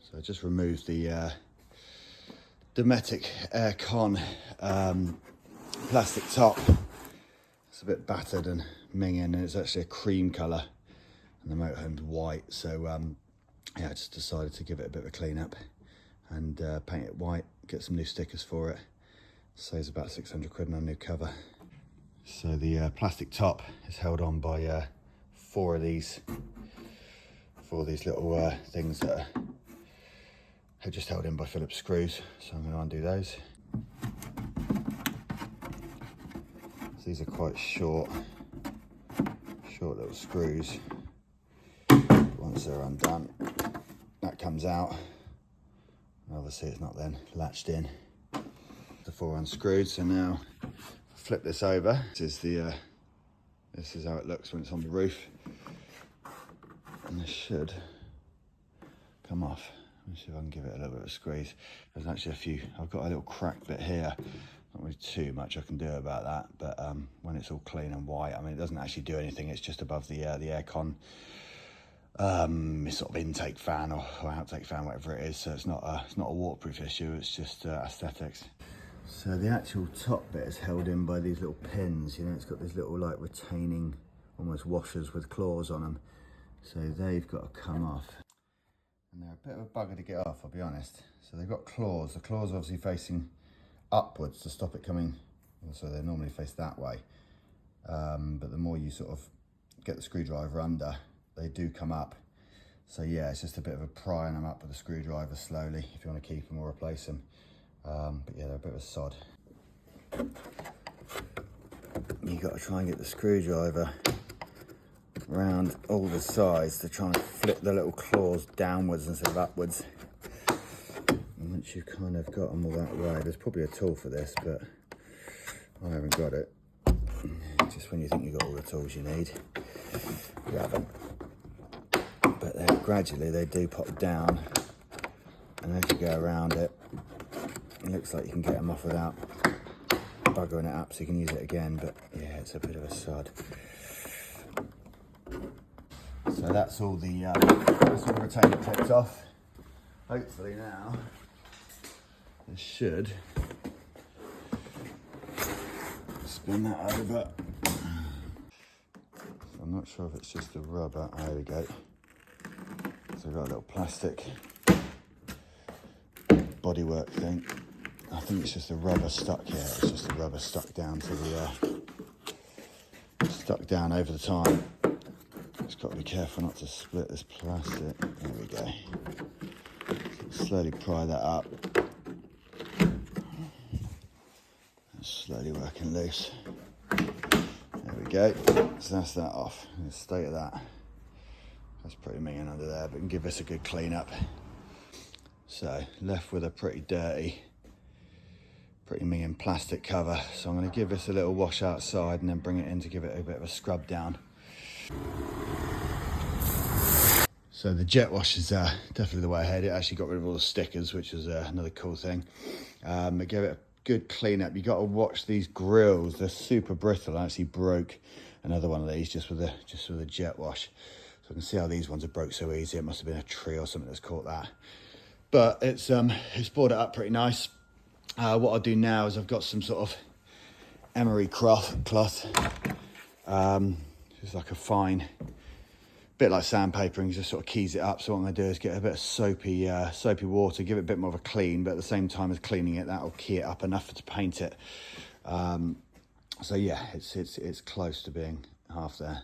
So I just removed the Dometic Aircon plastic top. It's a bit battered and minging, and it's actually a cream colour, and the motorhome's white. So yeah, I just decided to give it a bit of a clean up and paint it white, get some new stickers for it. Saves about 600 quid on a new cover. So the plastic top is held on by four of these little things that are just held in by Phillips screws. So I'm going to undo those. So these are quite short little screws. Once they're undone, that comes out. And obviously it's not then latched in. The four unscrewed. So now flip this over. This is how it looks when it's on the roof. And this should come off. Let me see if I can give it a little bit of a squeeze. There's actually I've got a little crack bit here. Not really too much I can do about that, but when it's all clean and white, I mean, it doesn't actually do anything. It's just above the aircon sort of intake fan or outtake fan, whatever it is. So it's not a waterproof issue. It's just aesthetics. So the actual top bit is held in by these little pins. You know, it's got these little like retaining, almost washers with claws on them. So they've got to come off. And they're a bit of a bugger to get off, I'll be honest. So they've got claws. The claws are obviously facing upwards to stop it coming. So they normally face that way. But the more you sort of get the screwdriver under, they do come up. So yeah, it's just a bit of a prying them up with the screwdriver slowly if you want to keep them or replace them. But yeah, they're a bit of a sod. You've got to try and get the screwdriver around all the sides to try and flip the little claws downwards instead of upwards. And once you've kind of got them all that way, there's probably a tool for this, but I haven't got it. Just when you think you've got all the tools you need, you haven't. But then gradually they do pop down, and as you go around it, it looks like you can get them off without buggering it up, so you can use it again. But yeah, it's a bit of a sod. So that's all the retainer clips off. Hopefully now this should spin that over. I'm not sure if it's just the rubber. Oh, there we go. So we've got a little plastic bodywork thing. I think it's just the rubber stuck here. It's just the rubber stuck down to the stuck down over the time. Just got to be careful not to split this plastic. There we go. So slowly pry that up. It's slowly working loose. There we go. So that's that off. The state of that. That's pretty minging under there, but we can give this a good clean up. So left with a pretty dirty, pretty minging plastic cover. So I'm going to give this a little wash outside and then bring it in to give it a bit of a scrub down. So the jet wash is definitely the way ahead. It actually got rid of all the stickers, which is another cool thing. It gave it a good clean up. You got to watch these grills. They're super brittle. I actually broke another one of these just with a jet wash. So I can see how these ones are broke so easy. It must have been a tree or something that's caught that. But it's brought it up pretty nice. What I'll do now is I've got some sort of emery cloth. It's like a fine, bit like sandpaper, and you just sort of keys it up. So what I'm going to do is get a bit of soapy water, give it a bit more of a clean, but at the same time as cleaning it, that'll key it up enough to paint it. So yeah, it's close to being half there.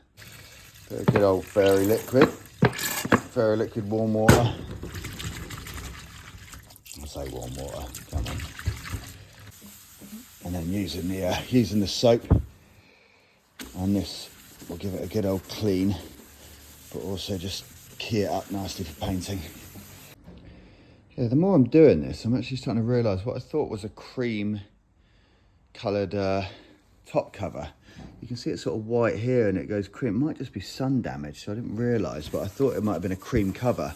Bit of good old fairy liquid warm water. I say warm water, come on. And then using the soap, and this will give it a good old clean, but also just key it up nicely for painting. Yeah, the more I'm doing this, I'm actually starting to realise what I thought was a cream coloured top cover. You can see it's sort of white here and it goes cream. It might just be sun damage, so I didn't realise, but I thought it might have been a cream cover.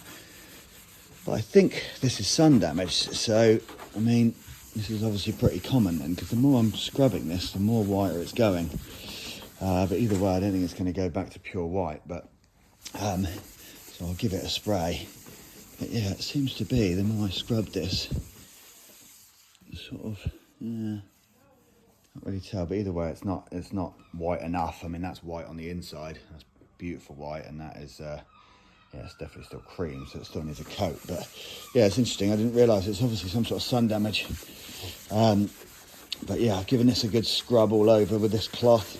But I think this is sun damage, so, I mean, this is obviously pretty common then, because the more I'm scrubbing this, the more whiter it's going. But either way, I don't think it's going to go back to pure white, but so I'll give it a spray But yeah, it seems to be, the more I scrub this, sort of, yeah, can't really tell, but either way, it's not white enough. I mean, that's white on the inside, that's beautiful white, and that is, yeah, it's definitely still cream, so it still needs a coat. But yeah, it's interesting, I didn't realise it's obviously some sort of sun damage. But yeah, I've given this a good scrub all over with this cloth.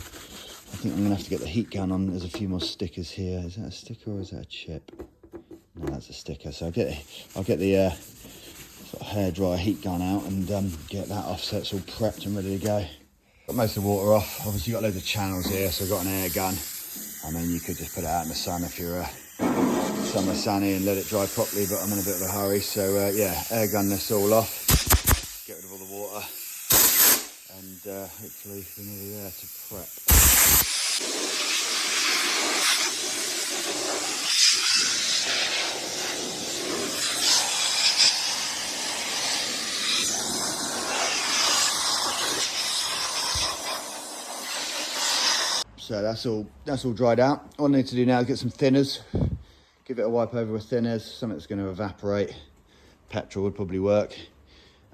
I think I'm gonna have to get the heat gun on. There's a few more stickers here. Is that a sticker or is that a chip? No, that's a sticker. So I'll get the sort of hairdryer heat gun out and get that off so it's all prepped and ready to go. Got most of the water off. Obviously got loads of channels here, so I've got an air gun. I mean, you could just put it out in the sun if you're somewhere sunny and let it dry properly, but I'm in a bit of a hurry. So yeah, air gun this all off. Get rid of all the water. And hopefully we're nearly there to prep. So that's all dried out. All I need to do now is get some thinners, give it a wipe over with thinners, something that's going to evaporate. Petrol would probably work.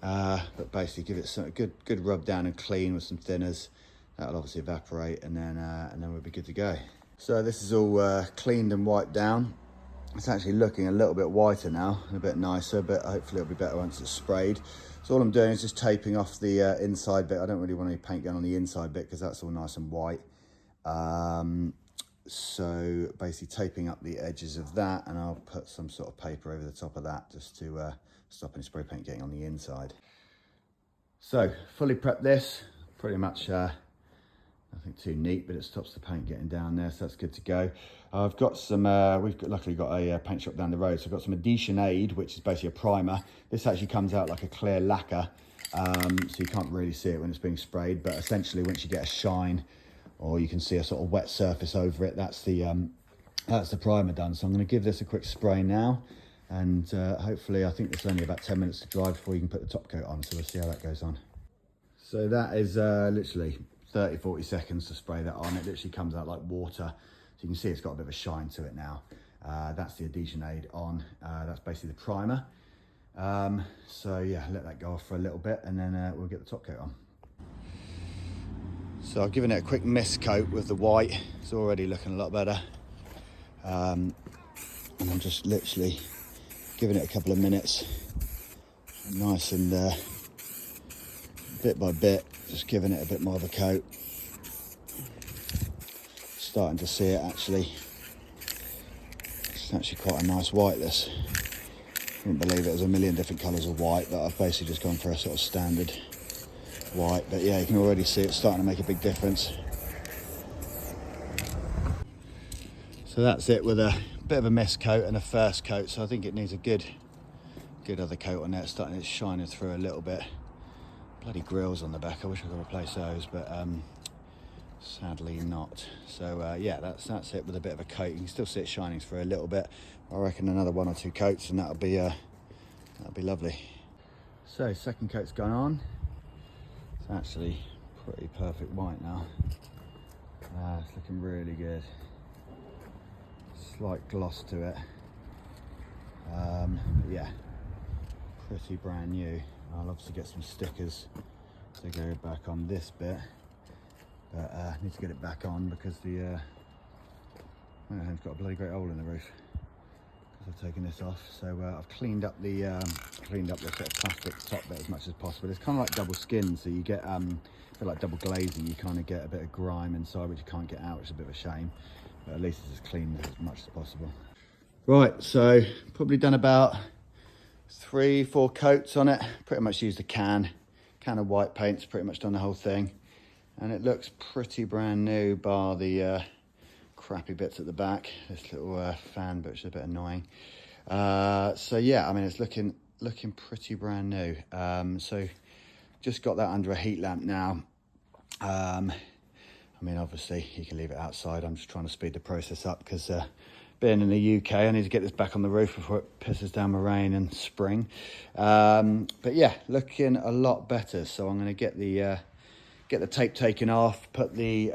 But basically give it some good rub down and clean with some thinners. That'll obviously evaporate, and then we'll be good to go. So this is all cleaned and wiped down. It's actually looking a little bit whiter now and a bit nicer, but hopefully it'll be better once it's sprayed. So all I'm doing is just taping off the inside bit. I don't really want any paint going on the inside bit because that's all nice and white. So basically taping up the edges of that, and I'll put some sort of paper over the top of that just to stop any spray paint getting on the inside. So fully prepped this, pretty much nothing too neat, but it stops the paint getting down there, so that's good to go. I've got some, luckily got a paint shop down the road, so I've got some Adhesion Aid, which is basically a primer. This actually comes out like a clear lacquer, so you can't really see it when it's being sprayed, but essentially once you get a shine, or you can see a sort of wet surface over it, that's the primer done. So I'm going to give this a quick spray now, and hopefully, I think it's only about 10 minutes to dry before you can put the top coat on, so we'll see how that goes on. So that is literally 30-40 seconds to spray that on. It literally comes out like water, so you can see it's got a bit of a shine to it now. That's the Adhesion Aid on. That's basically the primer. So yeah, let that go off for a little bit, and then we'll get the top coat on. So I've given it a quick mist coat with the white. It's already looking a lot better. And I'm just literally giving it a couple of minutes, nice and bit by bit, just giving it a bit more of a coat. Starting to see it actually. It's actually quite a nice white, this. Wouldn't believe it was a million different colours of white, but I've basically just gone for a sort of standard white. But yeah, you can already see it's starting to make a big difference. So that's it with a bit of a mist coat and a first coat. So I think it needs a good other coat on there. It's starting to shine through a little bit. Bloody grills on the back. I wish I could replace those, but sadly not. So yeah, that's it with a bit of a coat. You can still see it shining through a little bit. I reckon another 1 or 2 coats, and that'll be lovely. So second coat's gone on. It's actually pretty perfect white now. It's looking really good. Slight gloss to it. Yeah, pretty brand new. I'll obviously get some stickers to go back on this bit, but I need to get it back on because the motorhome's got a bloody great hole in the roof because I've taken this off. So I've cleaned up the sort of plastic top bit as much as possible. It's kind of like double skin, so you get a bit like double glazing. You kind of get a bit of grime inside which you can't get out, which is a bit of a shame, but at least it's as clean as much as possible. Right, so probably done about 3-4 coats on it. Pretty much used a can of white paint's pretty much done the whole thing, and it looks pretty brand new bar the crappy bits at the back. This little fan bit, which is a bit annoying. So yeah, I mean, it's looking pretty brand new. So just got that under a heat lamp now. I mean, obviously you can leave it outside. I'm just trying to speed the process up because being in the UK, I need to get this back on the roof before it pisses down with rain and spring. But yeah, looking a lot better. So I'm going to get the tape taken off, put the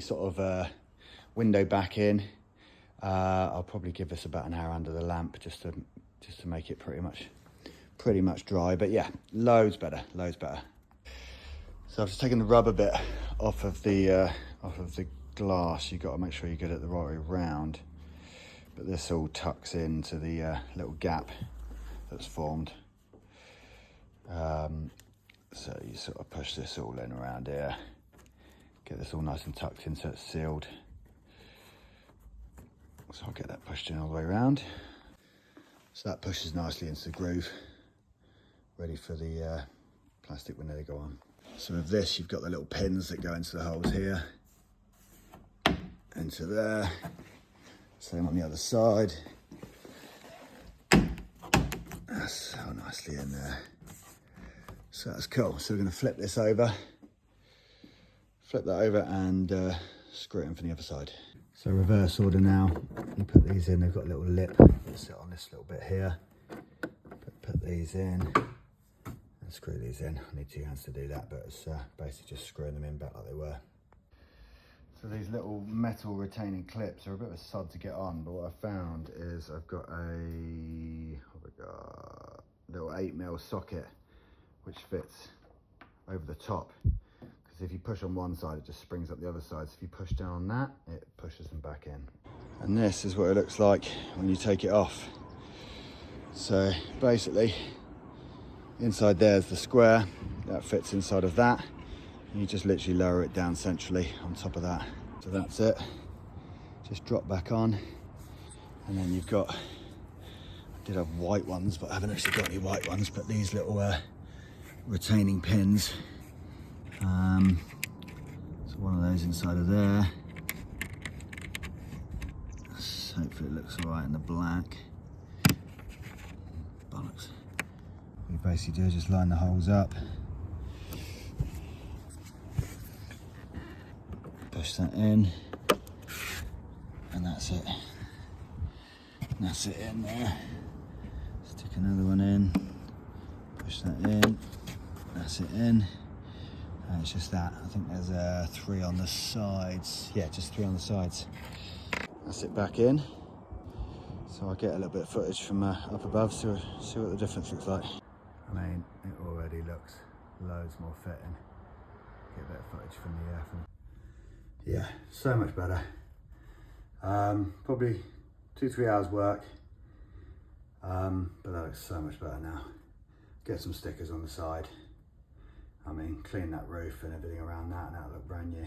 sort of window back in, I'll probably give this about an hour under the lamp just to make it pretty much dry. But yeah, loads better. So I've just taken the rubber bit off of the glass. You've got to make sure you get it the right way round. But this all tucks into the little gap that's formed. So you sort of push this all in around here. Get this all nice and tucked in so it's sealed. So I'll get that pushed in all the way around. So that pushes nicely into the groove, ready for the plastic when they go on. So with this, you've got the little pins that go into the holes here, into there. Same on the other side. That's so nicely in there. So that's cool. So we're going to flip that over and screw it in from the other side. So reverse order now. You put these in, they've got a little lip that sit on this little bit here. Put these in and screw these in. I need 2 hands to do that, but it's basically just screwing them in back like they were. So these little metal retaining clips are a bit of a sod to get on, but what I found is I've got a little 8mm socket which fits over the top. Because if you push on one side, it just springs up the other side. So if you push down on that, it pushes them back in. And this is what it looks like when you take it off. So basically, inside there's the square that fits inside of that. You just literally lower it down centrally on top of that. So that's it. Just drop back on. And then you've got, I did have white ones, but I haven't actually got any white ones, but these little retaining pins. So one of those inside of there. So hopefully it looks all right in the black. Bollocks. What you basically do is just line the holes up. Push that in, and that's it. That's it in there. Stick another one in, push that in, that's it in. And it's just that. I think there's 3 on the sides. Yeah, just 3 on the sides. That's it back in. So I'll get a little bit of footage from up above, see what the difference looks like. I mean, it already looks loads more fitting. Get a bit of footage from the yeah, so much better. Probably 2-3 hours work, but that looks so much better now. Get some stickers on the side. I mean, clean that roof and everything around that, and that'll look brand new.